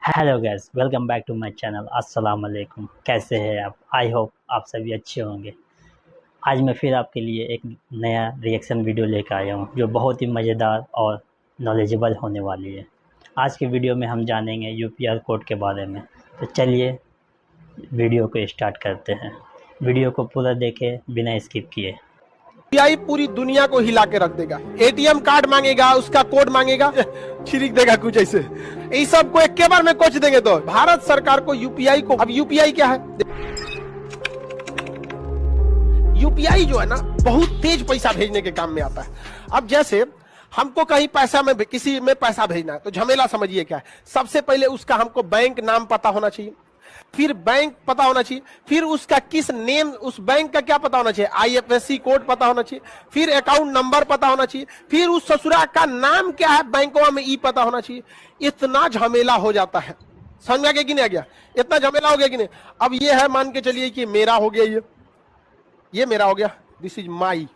Hello guys, welcome back to my channel. अस्सलाम वालेकुम। कैसे हैं आप? आई होप आप सभी अच्छे होंगे। आज मैं फिर आपके लिए एक नया रिएक्शन वीडियो लेकर आया हूँ जो बहुत ही मज़ेदार और नॉलेजेबल होने वाली है। आज के वीडियो में हम जानेंगे यूपीआई कोड के बारे में। तो चलिए वीडियो को स्टार्ट करते हैं। वीडियो को पूरा देखें बिना स्किप किए। यूपीआई पूरी दुनिया को हिला के रख देगा। एटीएम कार्ड मांगेगा, उसका कोड मांगेगा, छिड़क देगा कुछ ऐसे। इस सब को एक के बार में कोच देंगे। तो भारत सरकार को यूपीआई को, अब यूपीआई क्या है? यूपीआई जो है ना, बहुत तेज पैसा भेजने के काम में आता है। अब जैसे हमको कहीं पैसा में किसी में पैसा भेजना है तो झमेला समझिए क्या है। सबसे पहले उसका हमको बैंक नाम पता होना चाहिए, फिर बैंक पता होना चाहिए, फिर उसका किस नेम, उस बैंक का क्या पता होना चाहिए, आईएफएससी कोड पता होना चाहिए, फिर अकाउंट नंबर पता होना चाहिए, फिर उस ससुरा का नाम क्या है बैंकों में ई पता होना चाहिए। इतना झमेला हो जाता है। समझ में आ गया कि नहीं आ गया? इतना झमेला हो गया कि नहीं? अब ये है, मान के चलिए कि मेरा हो गया, ये मेरा हो गया, दिस इज माई।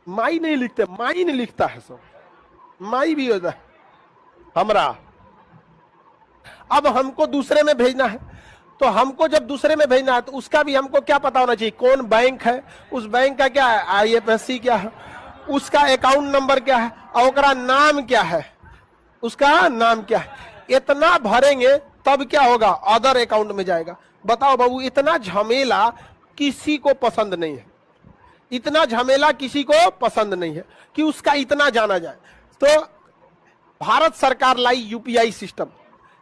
माई नहीं लिखते, माई नहीं लिखता है सब, माई भी होता है हमरा। अब हमको दूसरे में भेजना है, तो हमको जब दूसरे में भेजना है तो उसका भी हमको क्या पता होना चाहिए, कौन बैंक है, उस बैंक का क्या है, आईएफएससी क्या है, उसका अकाउंट नंबर क्या है, और उसका नाम क्या है, उसका नाम क्या है। इतना भरेंगे तब क्या होगा, अदर अकाउंट में जाएगा। बताओ बाबू, इतना झमेला किसी को पसंद नहीं है। इतना झमेला किसी को पसंद नहीं है कि उसका इतना जाना जाए। तो भारत सरकार लाई यूपीआई सिस्टम।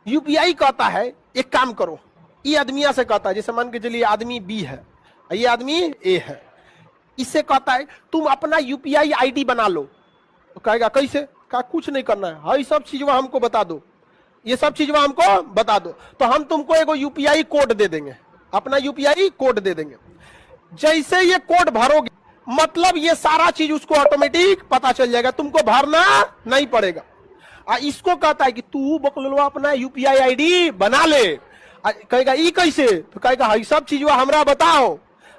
यूपीआई कहता है एक काम करो, ये आदमिया से कहता है, जैसे मान के चलिए आदमी बी है, ये आदमी ए है, इससे कहता है तुम अपना यूपीआई आईडी बना लो। तो कहेगा कैसे? कहा कुछ नहीं करना है, हाँ सब चीज हमको बता दो, ये सब चीज हमको बता दो, तो हम तुमको एगो यूपीआई कोड दे देंगे, अपना यूपीआई कोड दे देंगे। जैसे ये कोड भरोगे, मतलब ये सारा चीज उसको ऑटोमेटिक पता चल जाएगा, तुमको भरना नहीं पड़ेगा। इसको कहता है कि तू बकलवा अपना यूपीआई आईडी बना ले। कहेगा ई कैसे? तो कहेगा हाँ सब चीज हमरा बताओ।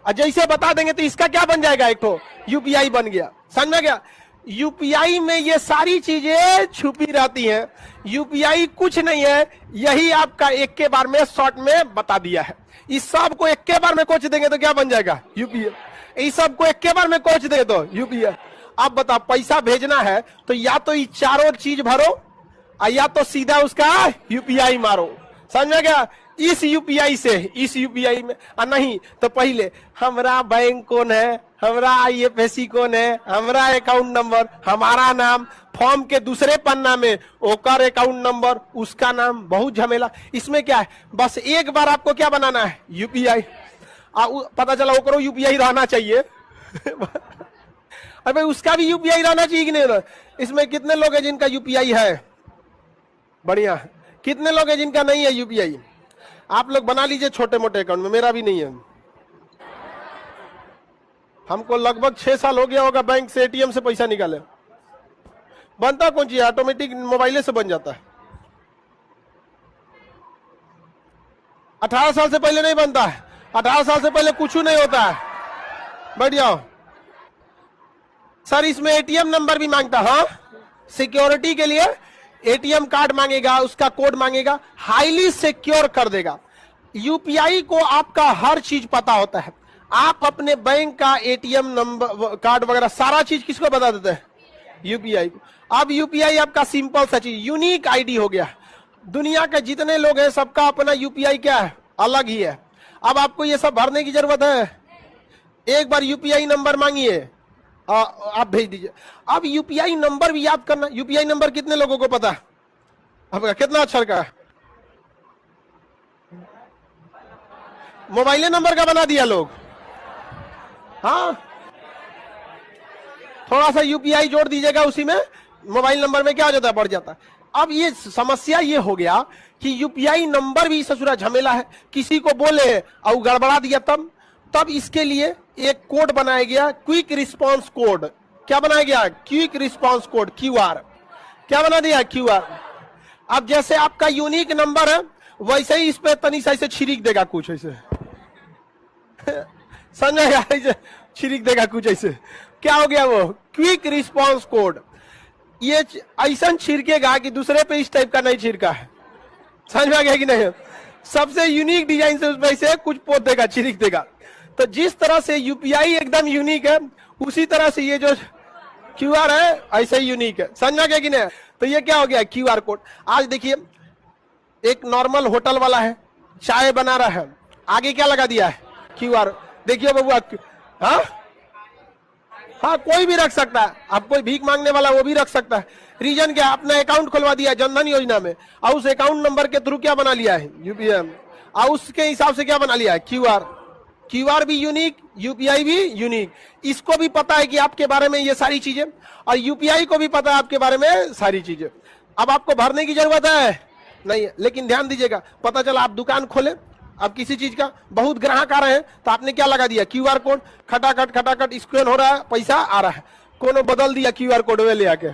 और जैसे बता देंगे तो इसका क्या बन जाएगा, एक तो यूपीआई बन गया। समझ में गया? यूपीआई में ये सारी चीजें छुपी रहती हैं। यूपीआई कुछ नहीं है, यही आपका एक के बार में शॉर्ट में बता दिया है। इस सब को एक के बार में कोच देंगे तो क्या बन जाएगा, यूपीआई। इस सब को एक के बार में कोच दे तो यूपीआई। अब बताओ, पैसा भेजना है तो या तो ये चारों चीज भरो, या तो सीधा उसका यूपीआई मारो। समझ में गया? इस यूपीआई से इस यूपीआई में, नहीं तो पहले हमरा बैंक कौन है, हमरा आईएफएससी कौन है, हमरा अकाउंट नंबर, हमारा नाम, फॉर्म के दूसरे पन्ना में ओकर अकाउंट नंबर, उसका नाम, बहुत झमेला। इसमें क्या है, बस एक बार आपको क्या बनाना है, यूपीआई। पता चला ओकरो यूपीआई रहना चाहिए। अरे उसका भी यूपीआई रहना चाहिए कि नहीं? इसमें कितने लोग हैं जिनका यूपीआई है? बढ़िया। कितने लोग हैं जिनका नहीं है यूपीआई? आप लोग बना लीजिए छोटे मोटे अकाउंट में, मेरा भी नहीं है। हमको लगभग 6 साल हो गया होगा बैंक से एटीएम से पैसा निकाले। बनता कौन चीज, ऑटोमेटिक मोबाइले से बन जाता है। 18 साल से पहले नहीं बनता है, 18 साल से पहले कुछ नहीं होता है। बैठ जाओ सर। इसमें एटीएम नंबर भी मांगता है, हाँ, सिक्योरिटी के लिए एटीएम कार्ड मांगेगा, उसका कोड मांगेगा, हाईली सिक्योर कर देगा। यूपीआई को आपका हर चीज पता होता है। आप अपने बैंक का एटीएम नंबर, कार्ड वगैरह सारा चीज किसको बता देते हैं, यूपीआई को। अब यूपीआई आपका सिंपल सा चीज, यूनिक आईडी हो गया। दुनिया के जितने लोग हैं सबका अपना यूपीआई क्या है, अलग ही है। अब आपको ये सब भरने की जरूरत है? एक बार यूपीआई नंबर मांगिए, आप भेज दीजिए। अब यूपीआई नंबर भी याद करना। यूपीआई नंबर कितने लोगों को पता है? आपका कितना अक्षर का है? मोबाइल नंबर का बना दिया लोग, हाँ। थोड़ा सा यूपीआई जोड़ दीजिएगा उसी में, मोबाइल नंबर में क्या हो जाता है, बढ़ जाता है। अब ये समस्या ये हो गया कि यूपीआई नंबर भी ससुरा झमेला है। किसी को बोले और गड़बड़ा दिया, तब इसके लिए एक कोड बनाया गया, क्विक रिस्पांस कोड। क्या बनाया गया? Quick response code, QR. क्या बना दिया? क्यूआर। अब जैसे आपका यूनिक नंबर है, वैसे ही इस पे तनी सा ऐसे छिड़क देगा कुछ ऐसे। समझा? ऐसे छिड़क देगा कुछ ऐसे। क्या हो गया वो? Quick response code. ये ऐसा छिड़केगा कि दूसरे पे इस टाइप का नहीं छिड़का है। समझ में आ गया कि नहीं? सबसे यूनिक डिजाइन से उसमें से कुछ पोत देगा, छिड़क देगा। तो जिस तरह से यूपीआई एकदम यूनिक है, उसी तरह से ये जो क्यूआर है ऐसे ही यूनिक है। समझ में आ गया कि नहीं? तो ये क्या हो गया, क्यूआर कोड। आज देखिए एक नॉर्मल होटल वाला है, चाय बना रहा है, आगे क्या लगा दिया है, क्यूआर। देखिए बबुआ, हाँ हाँ, कोई भी रख सकता है। अब कोई भीख मांगने वाला वो भी रख सकता है। रीजन क्या, अपना अकाउंट खुलवा दिया जनधन योजना में, और उस अकाउंट नंबर के थ्रू क्या बना लिया है, यूपीआई, और उसके हिसाब से क्या बना लिया है, क्यूआर। क्यूआर भी यूनिक, यूपीआई भी यूनिक। इसको भी पता है कि आपके बारे में ये सारी चीजें, और यूपीआई को भी पता है आपके बारे में सारी चीजें। अब आपको भरने की जरूरत है नहीं है, लेकिन ध्यान दीजिएगा, पता चला आप दुकान खोले, अब किसी चीज का बहुत ग्राहक आ रहे हैं, तो आपने क्या लगा दिया, क्यूआर कोड। खटाखट स्कैन हो रहा है, पैसा आ रहा है, कोनो बदल दिया क्यूआर कोड वे ले आके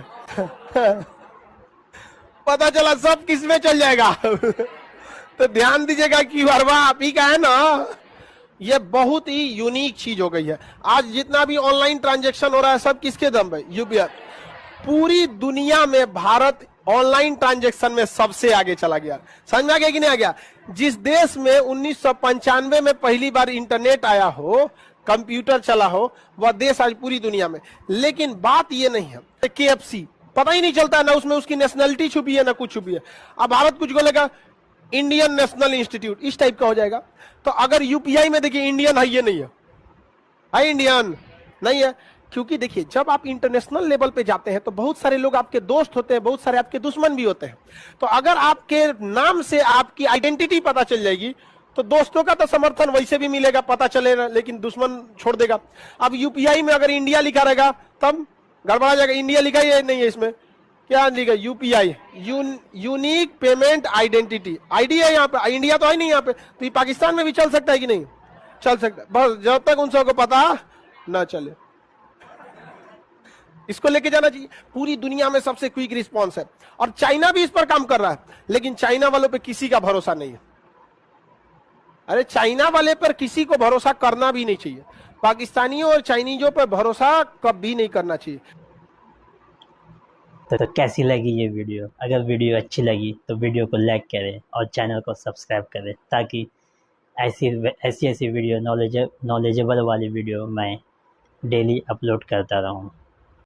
पता चला सब किस में चल जाएगा तो ध्यान दीजिएगा, क्यूआर आप ही का है ना। ये बहुत ही यूनिक चीज हो गई है। आज जितना भी ऑनलाइन ट्रांजैक्शन हो रहा है सब किसके दम पे, यूपीआई। पूरी दुनिया में भारत ऑनलाइन ट्रांजैक्शन में सबसे आगे चला गया। समझ में आ गया कि नहीं आ गया? जिस देश में 1995 में पहली बार इंटरनेट आया हो, कंप्यूटर चला हो, वह देश आज पूरी दुनिया में। लेकिन बात ये नहीं है, केएफसी पता ही नहीं चलता, ना उसमें उसकी नेशनलिटी छुपी है ना कुछ छुपी है। अब भारत कुछ बोलेगा इंडियन नेशनल इंस्टीट्यूट, इस टाइप का हो जाएगा। तो अगर यूपीआई में देखिए इंडियन है, ये नहीं है इंडियन नहीं है। क्योंकि देखिए जब आप इंटरनेशनल लेवल पे जाते हैं तो बहुत सारे लोग आपके दोस्त होते हैं, बहुत सारे आपके दुश्मन भी होते हैं। तो अगर आपके नाम से आपकी आइडेंटिटी पता चल जाएगी तो दोस्तों का तो समर्थन वैसे भी मिलेगा, पता चलेगा, लेकिन दुश्मन छोड़ देगा। अब यूपीआई में अगर इंडिया लिखा रहेगा तब गड़बड़ा जाएगा। इंडिया लिखा ही नहीं है, इसमें क्या लिखा, UPI, unique payment identity, ID है यहाँ पे, इंडिया तो है नहीं यहाँ पे। तो ये पाकिस्तान में भी चल सकता है कि नहीं चल सकता, बस जब तक उन सबको पता ना चले। इसको लेके जाना चाहिए। पूरी दुनिया में सबसे क्विक रिस्पांस है, और चाइना भी इस पर काम कर रहा है, लेकिन चाइना वालों पे किसी का भरोसा नहीं है। अरे चाइना वाले पर किसी को भरोसा करना भी नहीं चाहिए। पाकिस्तानियों और चाइनीजों पर भरोसा कभी नहीं करना चाहिए। तो कैसी लगी ये वीडियो? अगर वीडियो अच्छी लगी तो वीडियो को लाइक करें और चैनल को सब्सक्राइब करें, ताकि ऐसी वीडियो, नॉलेजेबल वाली वीडियो मैं डेली अपलोड करता रहूँ।